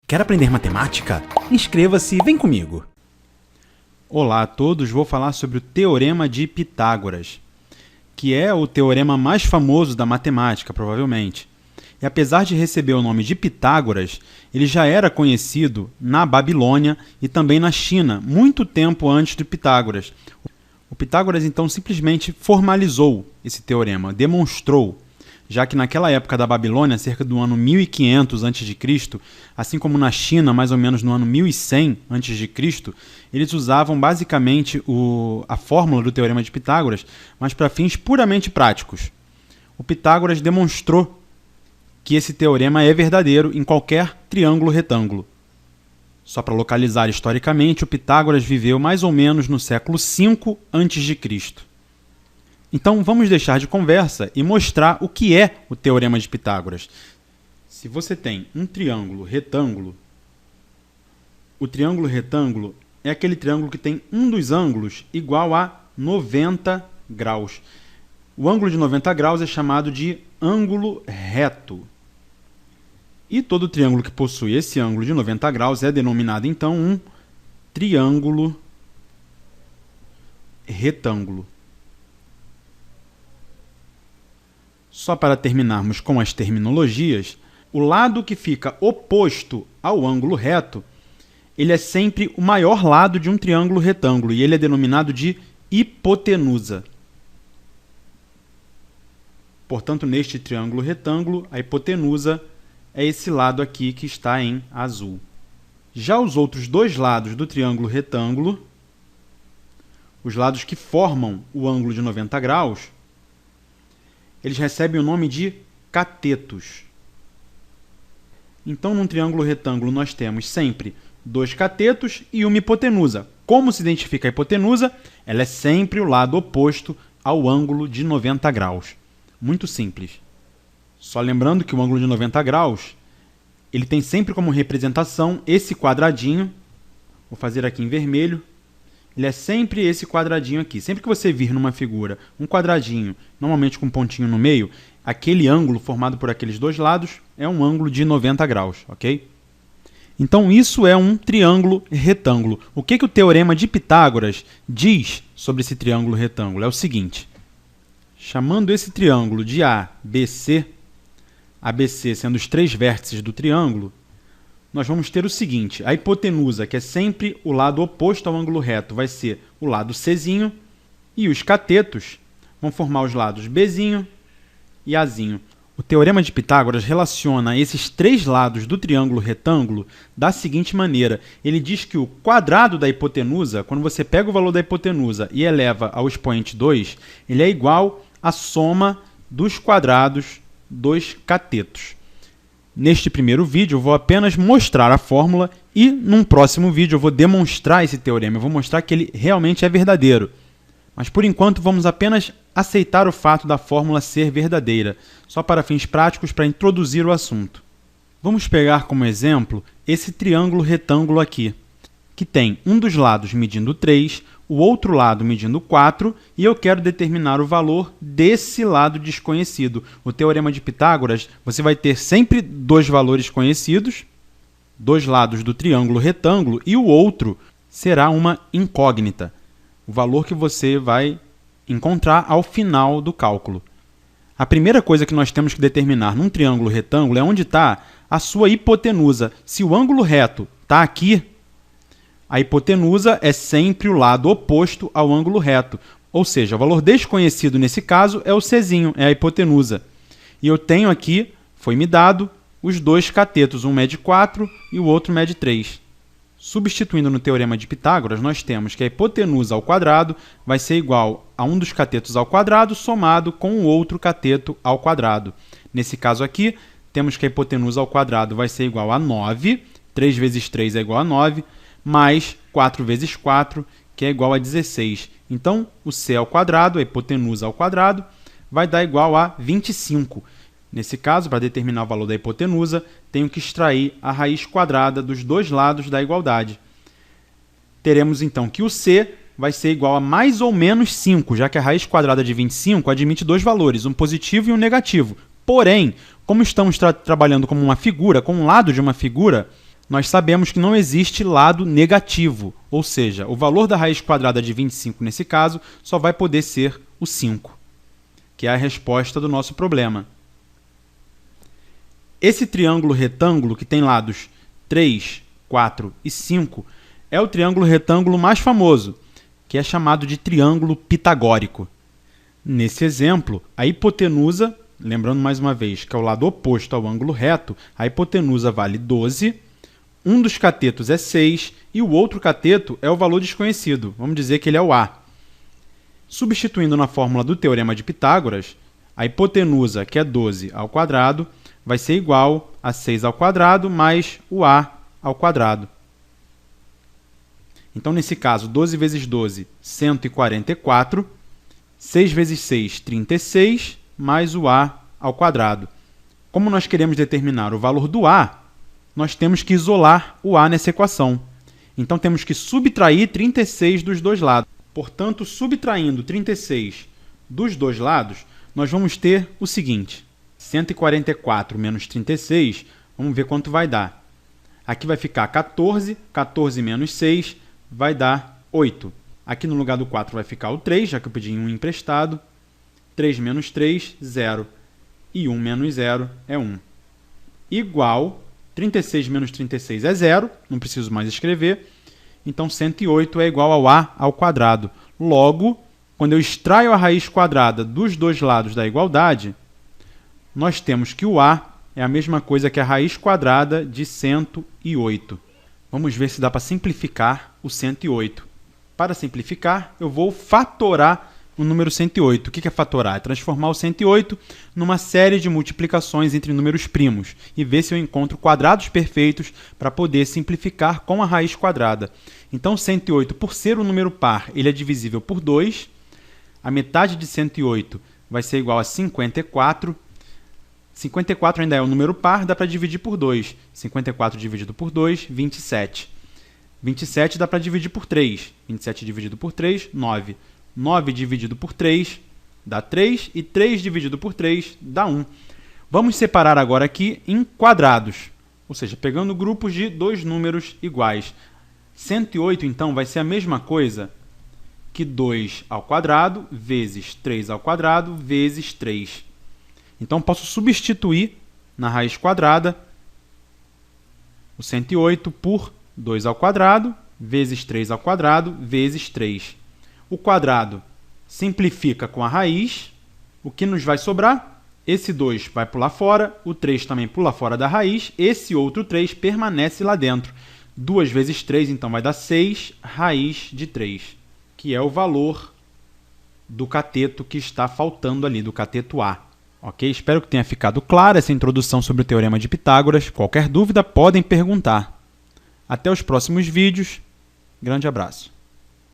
Quer aprender matemática? Inscreva-se e vem comigo! Olá a todos, vou falar sobre o Teorema de Pitágoras, que é o teorema mais famoso da matemática, provavelmente. E apesar de receber o nome de Pitágoras, ele já era conhecido na Babilônia e também na China, muito tempo antes de Pitágoras. O Pitágoras, então, simplesmente formalizou esse teorema, demonstrou, já que naquela época da Babilônia, cerca do ano 1500 a.C., assim como na China, mais ou menos no ano 1100 a.C., eles usavam basicamente a fórmula do Teorema de Pitágoras, mas para fins puramente práticos. O Pitágoras demonstrou que esse teorema é verdadeiro em qualquer triângulo retângulo. Só para localizar historicamente, o Pitágoras viveu mais ou menos no século V a.C. Então, vamos deixar de conversa e mostrar o que é o Teorema de Pitágoras. Se você tem um triângulo retângulo, o triângulo retângulo é aquele triângulo que tem um dos ângulos igual a 90 graus. O ângulo de 90 graus é chamado de ângulo reto. E todo triângulo que possui esse ângulo de 90 graus é denominado, então, um triângulo retângulo. Só para terminarmos com as terminologias, o lado que fica oposto ao ângulo reto, ele é sempre o maior lado de um triângulo retângulo, e ele é denominado de hipotenusa. Portanto, neste triângulo retângulo, a hipotenusa é esse lado aqui que está em azul. Já os outros dois lados do triângulo retângulo, os lados que formam o ângulo de 90 graus, eles recebem o nome de catetos. Então, num triângulo retângulo, nós temos sempre dois catetos e uma hipotenusa. Como se identifica a hipotenusa? Ela é sempre o lado oposto ao ângulo de 90 graus. Muito simples. Só lembrando que o ângulo de 90 graus, ele tem sempre como representação esse quadradinho. Vou fazer aqui em vermelho. Ele é sempre esse quadradinho aqui. Sempre que você vir numa figura um quadradinho, normalmente com um pontinho no meio, aquele ângulo formado por aqueles dois lados é um ângulo de 90 graus, ok? Então, isso é um triângulo retângulo. O que o Teorema de Pitágoras diz sobre esse triângulo retângulo? É o seguinte: chamando esse triângulo de ABC, ABC sendo os três vértices do triângulo, nós vamos ter o seguinte: a hipotenusa, que é sempre o lado oposto ao ângulo reto, vai ser o lado Czinho, e os catetos vão formar os lados Bzinho e Azinho. O Teorema de Pitágoras relaciona esses três lados do triângulo retângulo da seguinte maneira: ele diz que o quadrado da hipotenusa, quando você pega o valor da hipotenusa e eleva ao expoente 2, ele é igual à soma dos quadrados dos catetos. Neste primeiro vídeo, eu vou apenas mostrar a fórmula e, num próximo vídeo, eu vou demonstrar esse teorema. Eu vou mostrar que ele realmente é verdadeiro. Mas, por enquanto, vamos apenas aceitar o fato da fórmula ser verdadeira, só para fins práticos, para introduzir o assunto. Vamos pegar como exemplo esse triângulo retângulo aqui, que tem um dos lados medindo 3, o outro lado medindo 4, e eu quero determinar o valor desse lado desconhecido. O Teorema de Pitágoras, você vai ter sempre dois valores conhecidos, dois lados do triângulo retângulo, e o outro será uma incógnita, o valor que você vai encontrar ao final do cálculo. A primeira coisa que nós temos que determinar num triângulo retângulo é onde está a sua hipotenusa. Se o ângulo reto está aqui, a hipotenusa é sempre o lado oposto ao ângulo reto, ou seja, o valor desconhecido nesse caso é o Czinho, é a hipotenusa. E eu tenho aqui, foi-me dado, os dois catetos, um mede 4 e o outro mede 3. Substituindo no Teorema de Pitágoras, nós temos que a hipotenusa ao quadrado vai ser igual a um dos catetos ao quadrado somado com o outro cateto ao quadrado. Nesse caso aqui, temos que a hipotenusa ao quadrado vai ser igual a 9, 3 vezes 3 é igual a 9, mais 4 vezes 4, que é igual a 16. Então, o C ao quadrado, a hipotenusa ao quadrado, vai dar igual a 25. Nesse caso, para determinar o valor da hipotenusa, tenho que extrair a raiz quadrada dos dois lados da igualdade. Teremos, então, que o C vai ser igual a mais ou menos 5, já que a raiz quadrada de 25 admite dois valores, um positivo e um negativo. Porém, como estamos trabalhando como uma figura, com um lado de uma figura, nós sabemos que não existe lado negativo, ou seja, o valor da raiz quadrada de 25 nesse caso só vai poder ser o 5, que é a resposta do nosso problema. Esse triângulo retângulo que tem lados 3, 4 e 5 é o triângulo retângulo mais famoso, que é chamado de triângulo pitagórico. Nesse exemplo, a hipotenusa, lembrando mais uma vez que é o lado oposto ao ângulo reto, a hipotenusa vale 12, um dos catetos é 6 e o outro cateto é o valor desconhecido, vamos dizer que ele é o A. Substituindo na fórmula do teorema de Pitágoras, a hipotenusa, que é 12 ao quadrado, vai ser igual a 6 ao quadrado mais o A ao quadrado. Então, nesse caso, 12 vezes 12, 144. 6 vezes 6, 36, mais o A ao quadrado. Como nós queremos determinar o valor do A, nós temos que isolar o A nessa equação. Então, temos que subtrair 36 dos dois lados. Portanto, subtraindo 36 dos dois lados, nós vamos ter o seguinte. 144 menos 36, vamos ver quanto vai dar. Aqui vai ficar 14, 14 menos 6 vai dar 8. Aqui no lugar do 4 vai ficar o 3, já que eu pedi 1 emprestado. 3 menos 3, 0. E 1 menos 0 é 1. Igual, 36 menos 36 é 0, não preciso mais escrever. Então, 108 é igual ao A ao quadrado. Logo, quando eu extraio a raiz quadrada dos dois lados da igualdade, nós temos que o A é a mesma coisa que a raiz quadrada de 108. Vamos ver se dá para simplificar o 108. Para simplificar, eu vou fatorar o número 108. O que é fatorar? É transformar o 108 numa série de multiplicações entre números primos e ver se eu encontro quadrados perfeitos para poder simplificar com a raiz quadrada. Então, 108, por ser um número par, ele é divisível por 2. A metade de 108 vai ser igual a 54. 54 ainda é um número par, dá para dividir por 2. 54 dividido por 2, 27. 27 dá para dividir por 3. 27 dividido por 3, 9. 9 dividido por 3 dá 3 e 3 dividido por 3 dá 1. Vamos separar agora aqui em quadrados, ou seja, pegando grupos de dois números iguais. 108, então, vai ser a mesma coisa que 2 ao quadrado vezes 3 ao quadrado vezes 3. Então, posso substituir na raiz quadrada o 108 por 2 ao quadrado vezes 3 ao quadrado vezes 3. O quadrado simplifica com a raiz. O que nos vai sobrar? Esse 2 vai pular fora, o 3 também pula fora da raiz, esse outro 3 permanece lá dentro. 2 vezes 3, então, vai dar 6 raiz de 3, que é o valor do cateto que está faltando ali, do cateto A. Ok? Espero que tenha ficado clara essa introdução sobre o Teorema de Pitágoras. Qualquer dúvida, podem perguntar. Até os próximos vídeos. Grande abraço.